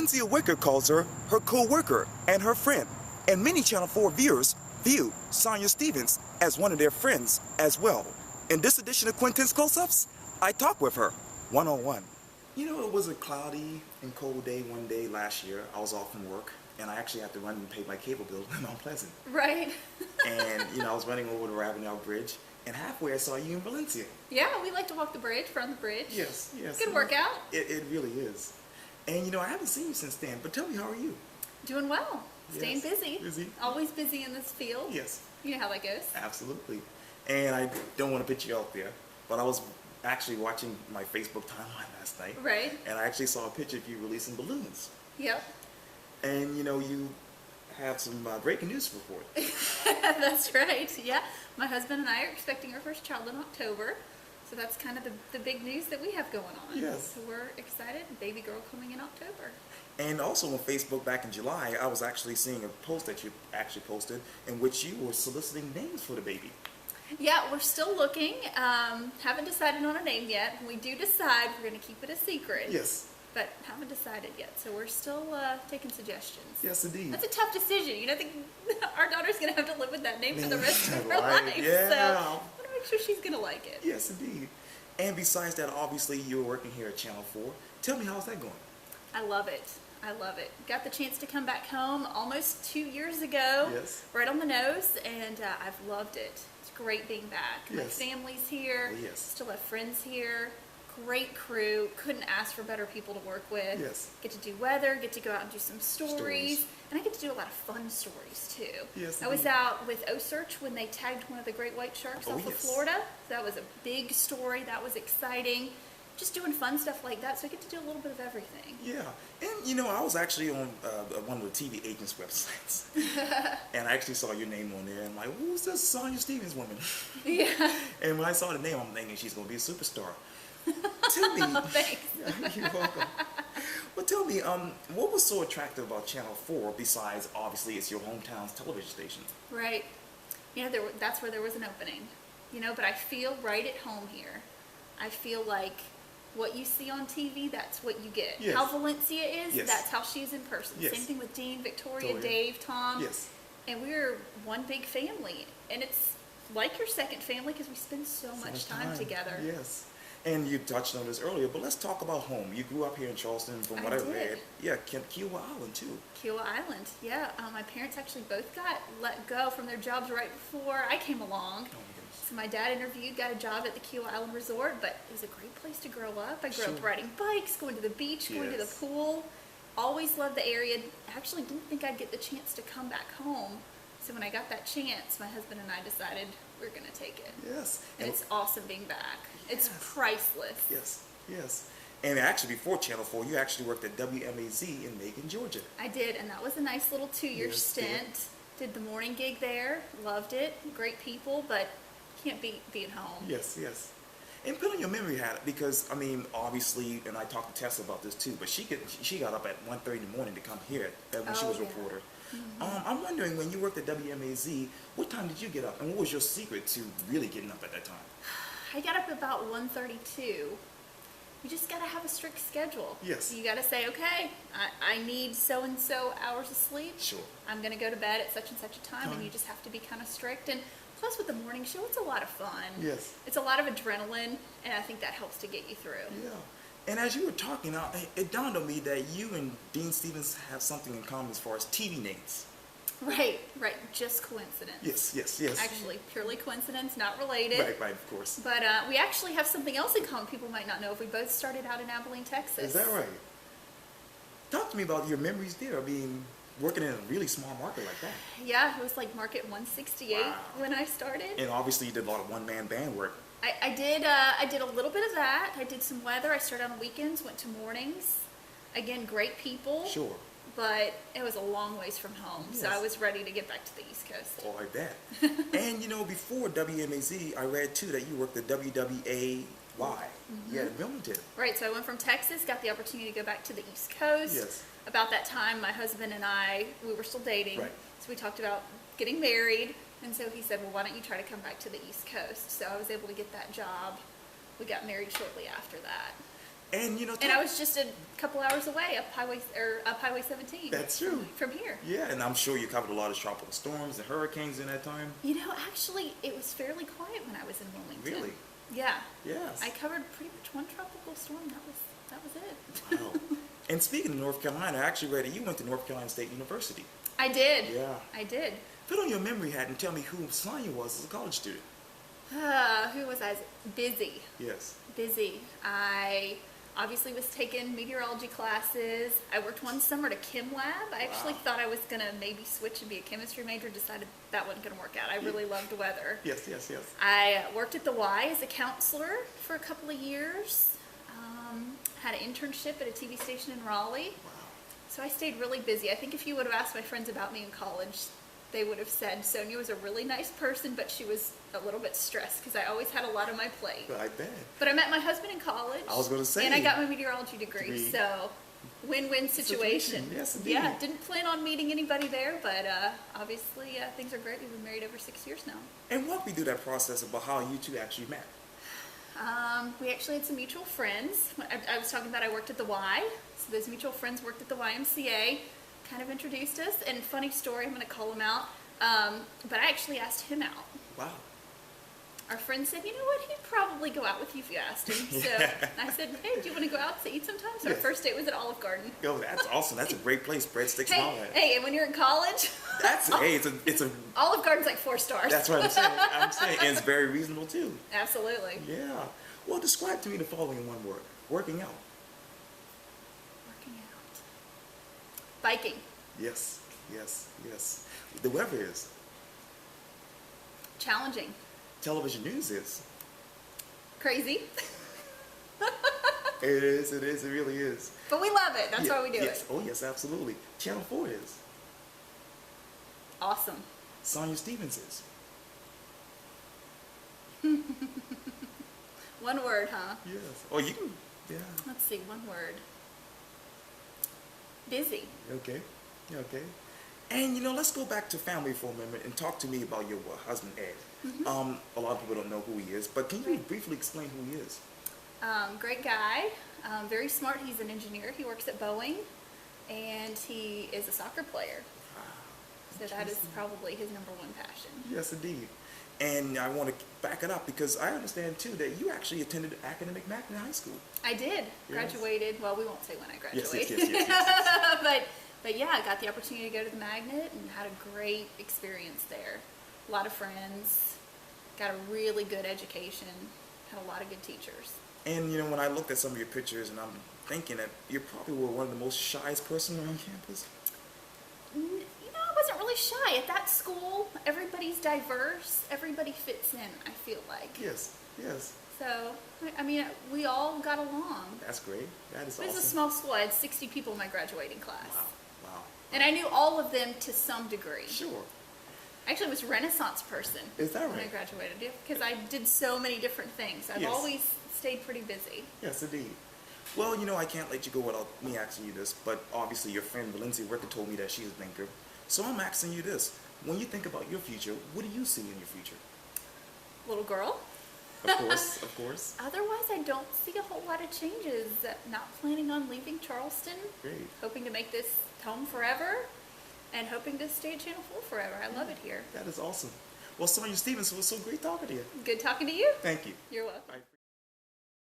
Valencia Wicker calls her co-worker and her friend, and many Channel 4 viewers view Sonya Stevens as one of their friends as well. In this edition of Quintin's Close-Ups, I talk with her one-on-one. You know, it was a cloudy and cold day one day last year. I was off from work, and I actually had to run and pay my cable bill in Mount Pleasant. Right. And, you know, I was running over the Ravenel Bridge, and halfway I saw you in Valencia. Yeah, we like to walk the bridge, run the bridge. Yes, yes. Good workout. It really is. And, you know, I haven't seen you since then, but tell me, how are you? Doing well. Staying busy. Busy. Always busy in this field. Yes. You know how that goes. Absolutely. And I don't want to put you out there, but I was actually watching my Facebook timeline last night. Right. And I actually saw a picture of you releasing balloons. Yep. And, you know, you have some breaking news to report. That's right. Yeah. My husband and I are expecting our first child in October. So that's kind of the big news that we have going on. Yes. So we're excited. Baby girl coming in October. And also on Facebook back in July, I was actually seeing a post that you actually posted in which you were soliciting names for the baby. Yeah, we're still looking. Haven't decided on a name yet. When we do decide, we're going to keep it a secret. Yes. But haven't decided yet. So we're still taking suggestions. Yes, indeed. That's a tough decision. You know, our daughter's going to have to live with that name for the rest of her Right. life. Yeah. So I want to make sure she's going to like it. Yes, indeed. And besides that, obviously, you're working here at Channel 4. Tell me, how's that going? I love it. I love it. Got the chance to come back home almost 2 years ago. Yes. Right on the nose, and I've loved it. It's great being back. Yes. My family's here. Oh, yes. Still have friends here. Great crew. Couldn't ask for better people to work with. Yes. Get to do weather, get to go out and do some stories. And I get to do a lot of fun stories too. Yes, I was indeed. out with O-Search when they tagged one of the great white sharks off of yes. Florida. That was a big story. That was exciting. Just doing fun stuff like that, so I get to do a little bit of everything. Yeah, and you know, I was actually on one of the TV agents' websites, and I actually saw your name on there, and I'm like, who's this Sonya Stevens woman? Yeah. And when I saw the name, I'm thinking she's going to be a superstar. Tell me. Thanks. You're welcome. Well, tell me, what was so attractive about Channel 4 besides, obviously, it's your hometown's television station? Right. You know, that's where there was an opening. You know, but I feel right at home here. I feel like what you see on TV, that's what you get. Yes. How Valencia is, Yes. that's how she is in person. Yes. Same thing with Dean, Victoria, Dave, Tom. Yes. And we're one big family. And it's like your second family because we spend so much time together. Yes. And you touched on this earlier, but let's talk about home. You grew up here in Charleston, from what I read. Yeah, Kiowa Island, too. Kiowa Island, yeah. My parents actually both got let go from their jobs right before I came along. Oh, my goodness. So my dad interviewed, got a job at the Kiowa Island Resort, but it was a great place to grow up. I grew up riding bikes, going to the beach, going to the pool. Always loved the area. Actually didn't think I'd get the chance to come back home. So when I got that chance, my husband and I decided we're going to take it. Yes. And it's awesome being back. It's priceless. Yes, yes. And actually, before Channel 4, you actually worked at WMAZ in Macon, Georgia. I did, and that was a nice little 2-year stint. Did the morning gig there, loved it, great people, but can't beat being home. Yes, yes. And put on your memory hat, because, I mean, obviously, and I talked to Tessa about this too, but she got up at 1:30 in the morning to come here when she was a reporter. Mm-hmm. I'm wondering, when you worked at WMAZ, what time did you get up, and what was your secret to really getting up at that time? I got up about 1:32. You just got to have a strict schedule. Yes. You got to say, okay, I need so-and-so hours of sleep. Sure. I'm going to go to bed at such and such a time, and you just have to be kind of strict. And plus with the morning show, it's a lot of fun. Yes. It's a lot of adrenaline, and I think that helps to get you through. Yeah. And as you were talking, it dawned on me that you and Dean Stevens have something in common as far as TV names. Right, right. Just coincidence. Yes, yes, yes. Actually, purely coincidence, not related. Right, right, of course. But we actually have something else in common people might not know. If we both started out in Abilene, Texas. Is that right? Talk to me about your memories there, working in a really small market like that. Yeah, it was like Market 168 when I started. And obviously you did a lot of one-man band work. I did a little bit of that. I did some weather. I started on weekends, went to mornings. Again, great people. Sure. But it was a long ways from home, Yes. so I was ready to get back to the East Coast. Oh, I bet. And you know, before WMAZ, I read too that you worked at WWAY. Yeah, in Wilmington. Right, so I went from Texas, got the opportunity to go back to the East Coast. Yes. About that time, my husband and I, we were still dating. Right. So we talked about getting married, and so he said, well, why don't you try to come back to the East Coast? So I was able to get that job. We got married shortly after that. And you know, And I was just a couple hours away up Highway 17. That's true. From here. Yeah, and I'm sure you covered a lot of tropical storms and hurricanes in that time. You know, actually, it was fairly quiet when I was in Wilmington. Really? Yeah. Yes. I covered pretty much one tropical storm. That was it. Wow. And speaking of North Carolina, I actually read that you went to North Carolina State University. I did. Yeah. I did. Put on your memory hat and tell me who Sonya was as a college student. Who was I? Busy. Yes. Busy. I obviously was taking meteorology classes. I worked one summer at a chem lab. I actually thought I was going to maybe switch and be a chemistry major. Decided that wasn't going to work out. I really loved weather. Yes. I worked at the Y as a counselor for a couple of years. Had an internship at a TV station in Raleigh. Wow. So I stayed really busy. I think if you would have asked my friends about me in college, they would have said Sonya was a really nice person, but she was a little bit stressed because I always had a lot on my plate. I bet. But I met my husband in college. I was going to say. And I got my meteorology degree. So win-win situation. Yes, indeed. Yeah, didn't plan on meeting anybody there, but obviously things are great. We've been married over 6 years now. And walk me through that process about how you two actually met. We actually had some mutual friends. I was talking about I worked at the Y, so those mutual friends worked at the YMCA, kind of introduced us, and funny story, I'm going to call him out, but I actually asked him out. Wow. Our friend said, you know what, he'd probably go out with you if you asked him. So I said, hey, do you want to go out to eat sometime? So our first date was at Olive Garden. Yo, that's awesome. That's a great place. Breadsticks and all that. Hey, and when you're in college, it's a Olive Garden's like 4 stars. That's what I'm saying. And it's very reasonable too. Absolutely. Yeah. Well, describe to me the following in one word. Working out. Working out. Biking. Yes. The weather is. Challenging. Television news is. Crazy. It is, it really is. But we love it. That's why we do it. Oh, yes, absolutely. Channel 4 is. Awesome. Sonya Stevens is. One word, huh? Yes. Oh, you can, yeah. Let's see, one word. Busy. Okay. And, you know, let's go back to family for a minute and talk to me about your husband, Ed. A lot of people don't know who he is, but can you briefly explain who he is? Great guy, very smart. He's an engineer. He works at Boeing, and he is a soccer player. So that is probably his number one passion. Yes, indeed. And I want to back it up because I understand, too, that you actually attended academic magnet high school. I did. Yes. Graduated. Well, we won't say when I graduated. Yes. But yeah, I got the opportunity to go to the magnet and had a great experience there. A lot of friends. Got a really good education. Had a lot of good teachers. And, you know, when I looked at some of your pictures, and I'm thinking that you probably were one of the most shyest person around campus. You know, I wasn't really shy. At that school, everybody's diverse. Everybody fits in, I feel like. Yes. So, I mean, we all got along. That's great. That is awesome. It was a small school. I had 60 people in my graduating class. Wow. And I knew all of them to some degree. Sure. I actually was a Renaissance person. Is that right? When I graduated, because I did so many different things. I've always stayed pretty busy. Yes, indeed. Well, you know, I can't let you go without me asking you this, but obviously your friend Valencia Wicker told me that she's a thinker. So I'm asking you this. When you think about your future, what do you see in your future? Little girl. Of course. Otherwise, I don't see a whole lot of changes. Not planning on leaving Charleston. Great. Hoping to make this home forever. And hoping to stay at Channel 4 forever. I love it here. That is awesome. Well, Sonya Stevens, it was so great talking to you. Good talking to you. Thank you. You're welcome. Bye.